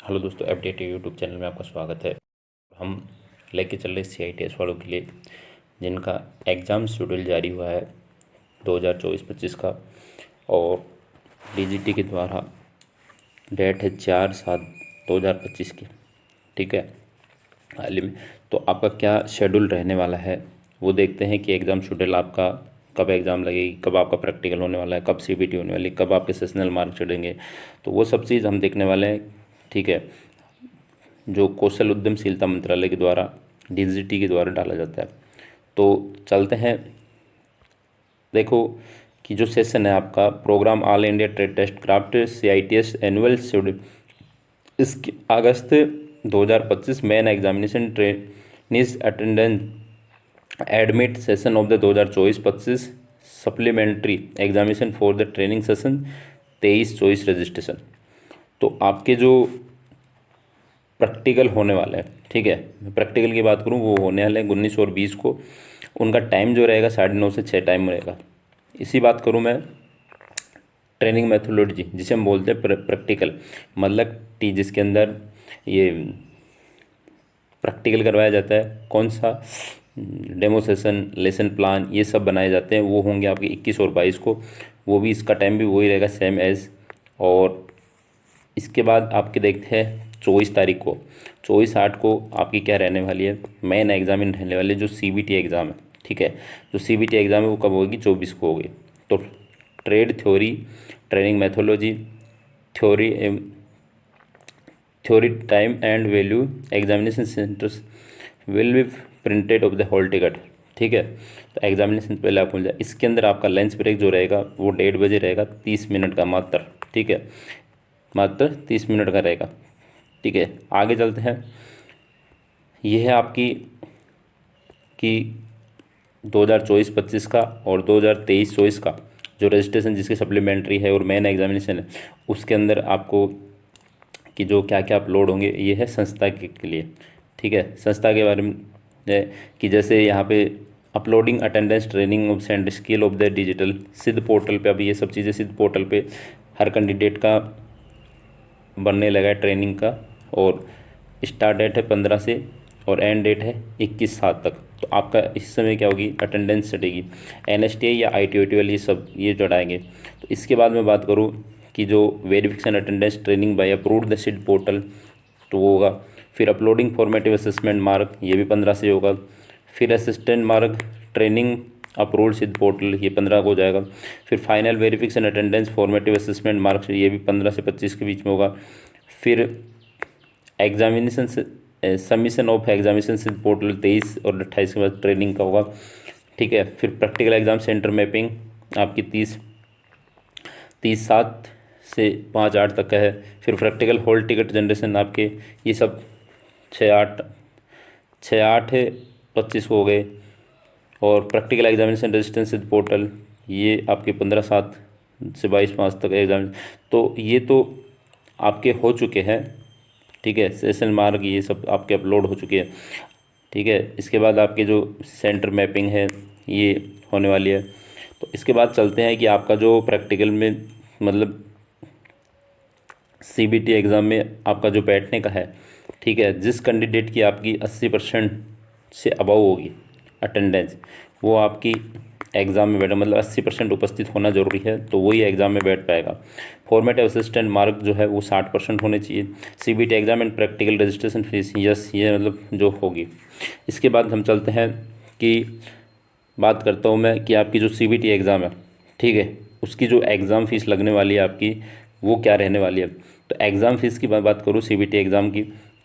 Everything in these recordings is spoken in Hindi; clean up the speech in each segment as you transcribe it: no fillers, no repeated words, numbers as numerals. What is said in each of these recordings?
हेलो दोस्तों, अपडेट यूट्यूब चैनल में आपका स्वागत है। हम लेके चल रहे CITS वालों के लिए जिनका एग्ज़ाम शेड्यूल जारी हुआ है 2024-25 का, और DGT के द्वारा डेट है 4/7/2025 की। ठीक है, हाल ही में। तो आपका क्या शेड्यूल रहने वाला है वो देखते हैं कि एग्ज़ाम शेड्यूल आपका कब एग्ज़ाम लगेगी, कब आपका प्रैक्टिकल होने वाला है, कब CBT होने वाली है, कब आपके सेशनल मार्क चढ़ेंगे। तो वो सब चीज़ हम देखने वाले हैं। ठीक है, जो कौशल उद्यमशीलता मंत्रालय के द्वारा DGT के द्वारा डाला जाता है। तो चलते हैं, देखो कि जो सेशन है आपका program all India trade test craft CITS annual schedule, इसके August 2025 main examination trainees attendance admit session of the 2024-25 supplementary examination for the training session 23-24 registration. तो आपके जो प्रैक्टिकल होने वाले हैं, ठीक है, प्रैक्टिकल की बात करूँ वो होने वाले हैं 19 और 20 को। उनका टाइम जो रहेगा 9:30 से 6 टाइम रहेगा। इसी बात करूँ मैं ट्रेनिंग मेथोडोलॉजी, जिसे हम बोलते हैं प्रैक्टिकल, मतलब जिसके अंदर ये प्रैक्टिकल करवाया जाता है, कौन सा डेमो सेशन, लेसन प्लान, ये सब बनाए जाते हैं, वो होंगे आपके 21 और 22 को। वो भी इसका टाइम भी वही रहेगा सेम एज। और इसके बाद आपके देखते हैं 24 तारीख को, 24/8 को आपकी क्या रहने वाली है, मेन एग्जाम रहने वाली है, जो CBT एग्ज़ाम है। ठीक है, जो CBT एग्ज़ाम है वो कब होगी, 24 को होगी। तो trade theory, training methodology, theory theory time and value examination centres will be printed of the hall ticket. ठीक है, तो एग्जामिनेशन पहले आप मिल जाए। इसके अंदर आपका लंच ब्रेक जो रहेगा वो 1:30 बजे रहेगा, 30 मिनट का मात्र। ठीक है, मात्र 30 मिनट का रहेगा। ठीक है, आगे चलते हैं। यह है आपकी कि 2024-25 का और 2023-24 का जो रजिस्ट्रेशन जिसकी सप्लीमेंट्री है और मेन एग्जामिनेशन है, उसके अंदर आपको कि जो क्या क्या अपलोड होंगे, ये है संस्था के लिए। ठीक है, संस्था के बारे में है कि जैसे यहाँ पे uploading attendance training of and skill of the digital सिद्ध पोर्टल पे, अभी ये सब चीज़ें सिद्ध पोर्टल पे हर कैंडिडेट का बनने लगा है ट्रेनिंग का। और स्टार्ट डेट है 15 से और एंड डेट है 21/7 तक। तो आपका इस समय क्या होगी, अटेंडेंस चढ़ेगी। NSTI या ITOT वाली सब ये चढ़ाएंगे। तो इसके बाद मैं बात करूँ कि जो verification attendance training bye approved the Sid portal, तो वो होगा। फिर अपलोडिंग फॉर्मेटिव असेसमेंट मार्क, ये भी 15 से होगा। फिर असिस्टेंट मार्क ट्रेनिंग अप्रूव्ड सिद्ध पोर्टल, ये 15 को हो जाएगा। फिर final verification attendance formative assessment marks, ये भी 15 से 25 के बीच में होगा। फिर एग्जामिनेशन सबमिशन ऑफ एग्जामिनेशन सिद्ध पोर्टल 23 और 28 के बाद ट्रेनिंग का होगा। ठीक है, फिर प्रैक्टिकल एग्जाम सेंटर मैपिंग आपकी 30/7 से 5/8 तक का है। फिर प्रैक्टिकल हॉल टिकट जनरेशन आपके ये सब 6/8 है, 25 को हो गए। और प्रैक्टिकल एग्जामिनेशन रजिस्ट्रेशन सिद्ध पोर्टल, ये आपके 15/7 से 22/5 तक एग्जाम। तो ये तो आपके हो चुके हैं। ठीक है, सेशन मार्क ये सब आपके अपलोड हो चुके हैं। ठीक है, इसके बाद आपके जो सेंटर मैपिंग है ये होने वाली है। तो इसके बाद चलते हैं कि आपका जो प्रैक्टिकल में मतलब CBT एग्ज़ाम में आपका जो बैठने का है, ठीक है, जिस कैंडिडेट की आपकी 80% से अबव होगी अटेंडेंस, वो आपकी एग्ज़ाम में बैठा, मतलब 80% उपस्थित होना ज़रूरी है, तो वही एग्ज़ाम में बैठ पाएगा। फॉर्मेटिव असिस्टेंट मार्क जो है वो 60% होने चाहिए। CBT exam and practical registration fees, yes, ये मतलब जो होगी। इसके बाद हम चलते हैं कि बात करता हूँ मैं कि आपकी जो CBT एग्ज़ाम है, ठीक है, उसकी जो एग्ज़ाम फ़ीस लगने वाली है आपकी, वो क्या रहने वाली है। तो एग्ज़ाम फ़ीस की बात करूँ CBT एग्ज़ाम की,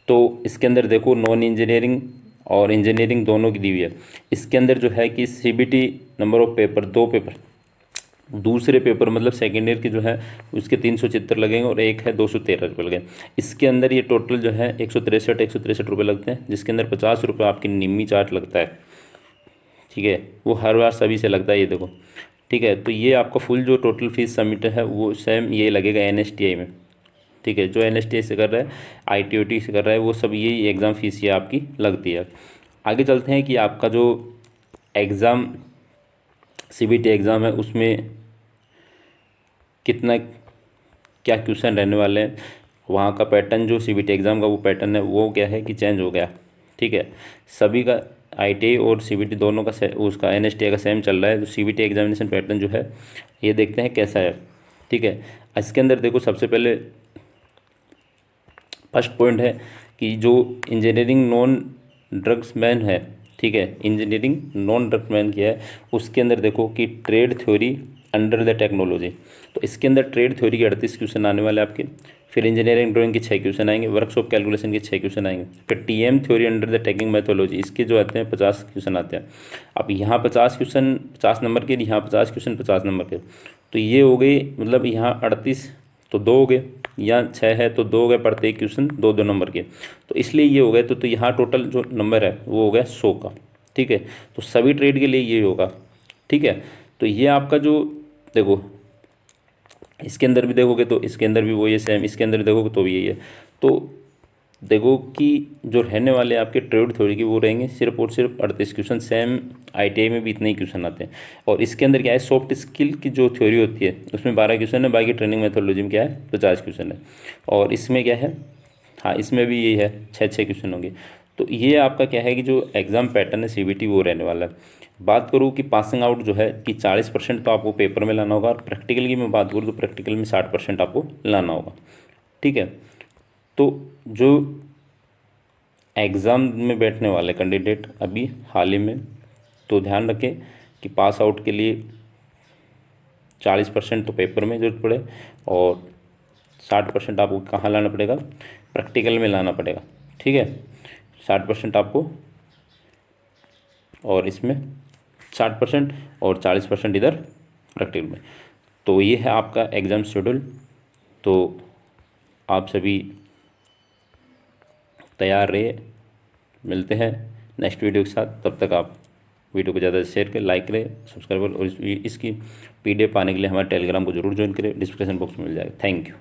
तो इसके अंदर देखो नॉन इंजीनियरिंग और इंजीनियरिंग दोनों की दी हुई है। इसके अंदर जो है कि CBT number of paper, 2 paper, दूसरे पेपर मतलब सेकेंड ईयर की जो है उसके 376 लगेंगे और एक है 213 रुपये लगेंगे। इसके अंदर ये टोटल जो है 163 रुपये लगते हैं, जिसके अंदर 50 रुपये आपकी निम्मी चार्ट लगता है। ठीक है, वो हर बार सभी से लगता है, ये देखो। ठीक है, तो ये आपका फुल जो टोटल फीस सबमिट है वो सेम ये लगेगा NSTI में। ठीक है, जो NSTI से कर रहा है, ITOT से कर रहा है, वो सब यही एग्ज़ाम फीस ये आपकी लगती है। आगे चलते हैं कि आपका जो एग्ज़ाम CBT एग्ज़ाम है उसमें कितना क्या क्वेश्चन रहने वाले हैं। वहाँ का पैटर्न जो सीबीटी एग्ज़ाम का वो पैटर्न है वो क्या है कि चेंज हो गया। ठीक है, सभी का आईटीआई और सीबीटी दोनों का उसका एनएसटीआई का सेम चल रहा है। तो सीबीटी एग्जामिनेशन पैटर्न जो है ये देखते हैं कैसा है। ठीक है, इसके अंदर देखो सबसे पहले फर्स्ट पॉइंट है कि जो इंजीनियरिंग नॉन ड्रग्स मैन है, ठीक है, इंजीनियरिंग नॉन ड्रग्स मैन किया है, उसके अंदर देखो कि trade theory under the technology. तो इसके अंदर ट्रेड थ्योरी के 38 क्वेश्चन आने वाले आपके, फिर इंजीनियरिंग ड्राइंग के 6 क्वेश्चन आएंगे, वर्कशॉप कैलकुलेशन के 6 क्वेश्चन आएंगे, फिर TM theory under the taking methodology इसके जो आते हैं 50 क्वेश्चन आते हैं। अब यहाँ 50 क्वेश्चन 50 नंबर के, यहाँ 50 क्वेश्चन 50 नंबर के, तो ये हो गई मतलब यहाँ 38 तो 2 हो गए, या 6 है तो 2 हो गए, प्रत्येक क्वेश्चन 2-2 नंबर के, तो इसलिए ये हो गए। तो यहाँ टोटल जो नंबर है वो हो गया 100 का। ठीक है, तो सभी ट्रेड के लिए ये होगा। ठीक है, तो ये आपका जो देखो इसके अंदर भी देखोगे तो इसके अंदर भी वही है सेम, इसके अंदर देखोगे तो भी यही है। तो देखो कि जो रहने वाले आपके ट्रेड थ्योरी की वो रहेंगे सिर्फ और सिर्फ 38 क्वेश्चन, सेम आईटीआई में भी इतने ही क्वेश्चन आते हैं। और इसके अंदर क्या है, सॉफ्ट स्किल की जो थ्योरी होती है उसमें 12 क्वेश्चन है, बाकी ट्रेनिंग मेथोडोलॉजी में क्या है 50 क्वेश्चन है। और इसमें क्या है, हाँ इसमें भी यही है 6-6 क्वेश्चन होंगे। तो ये आपका क्या है कि जो एग्ज़ाम पैटर्न है सीबीटी वो रहने वाला है। बात करूँ कि पासिंग आउट जो है कि 40% तो आपको पेपर में लाना होगा, और प्रैक्टिकल की मैं बात करूँ तो प्रैक्टिकल में 60% आपको लाना होगा। ठीक है, तो जो एग्ज़ाम में बैठने वाले कैंडिडेट अभी हाल ही में, तो ध्यान रखें कि पास आउट के लिए 40% तो पेपर में जरूरत पड़े, और 60% आपको कहाँ लाना पड़ेगा, प्रैक्टिकल में लाना पड़ेगा। ठीक है, 60% आपको, और इसमें 60% और 40% इधर प्रैक्टिकल में। तो ये है आपका एग्ज़ाम शेड्यूल। तो आप सभी तैयार रहिए, मिलते हैं नेक्स्ट वीडियो के साथ। तब तक आप वीडियो को ज़्यादा शेयर करें, लाइक करें, सब्सक्राइब करें, और इसकी पीडीएफ पाने के लिए हमारे टेलीग्राम को जरूर ज्वाइन करें, डिस्क्रिप्शन बॉक्स में मिल जाएगा। Thank you.